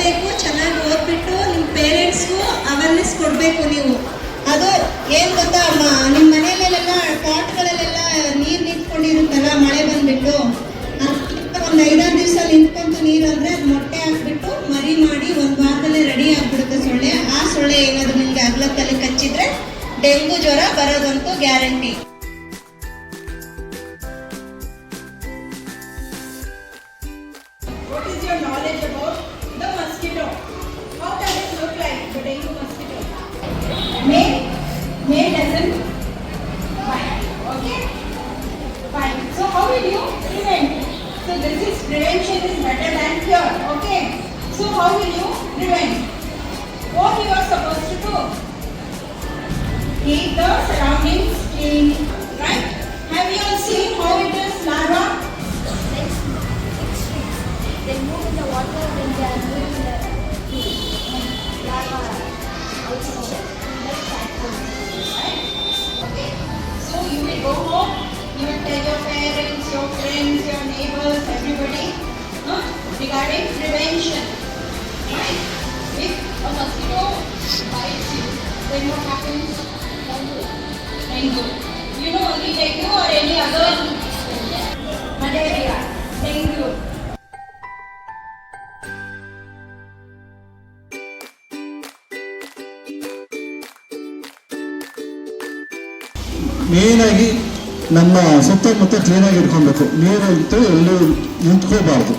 ಓದಬೇಕು, ಚೆನ್ನಾಗಿ ಓದ್ಬಿಟ್ಟು ನಿಮ್ಮ ಪೇರೆಂಟ್ಸ್ಗೂ ಅವೇರ್ನೆಸ್ ಕೊಡಬೇಕು ನೀವು. ಅದು ಏನು ಗೊತ್ತಾ ಅಮ್ಮ, ನಿಮ್ಮ ಮನೆಯಲ್ಲೆಲ್ಲ ಪಾಟ್ಗಳಲ್ಲೆಲ್ಲ ನೀರು ನಿಂತ್ಕೊಂಡಿರುತ್ತಲ್ಲ, ಮಳೆ ಬಂದ್ಬಿಟ್ಟು ಒಂದು 5-6 ದಿವಸ ನಿಂತ್ಕೊಂತು ನೀರು ಅಂದರೆ ಅದು ಮೊಟ್ಟೆ ಹಾಕ್ಬಿಟ್ಟು ಮರಿ ಮಾಡಿ 1 ವಾರದಲ್ಲೇ ರೆಡಿ ಆಗಿಬಿಡುತ್ತೆ ಸೊಳ್ಳೆ. ಆ ಸೊಳ್ಳೆ ಏನಾದರೂ ನಿಮಗೆ ಅಗ್ಲತ್ತಲ್ಲಿ ಕಚ್ಚಿದ್ರೆ ಡೆಂಗು ಜ್ವರ ಬರೋದಂತೂ guarantee. What is your knowledge about the mosquito? How does it look like, the dengue mosquito? Male doesn't bite. Okay? Fine. So how will you prevent? So this is prevention is better than cure. Okay? So how will you prevent? What you are supposed to do? Keep the surroundings clean. Right? Have you all seen how it is larva? They move in the water when they are moving the larva outside. Right? Okay. So you will go home, you will tell your parents, your friends, your neighbors, everybody regarding prevention. Right? If a mosquito bites you, then what happens? Dengue. You know only dengue or any other? Malaria. Dengue. ಮೇನಾಗಿ ನಮ್ಮ ಸುತ್ತಮುತ್ತ ಕ್ಲೀನಾಗಿ ಇಟ್ಕೊಬೇಕು. ನೀರಂತೂ ಎಲ್ಲೂ ನಿಂತ್ಕೋಬಾರ್ದು.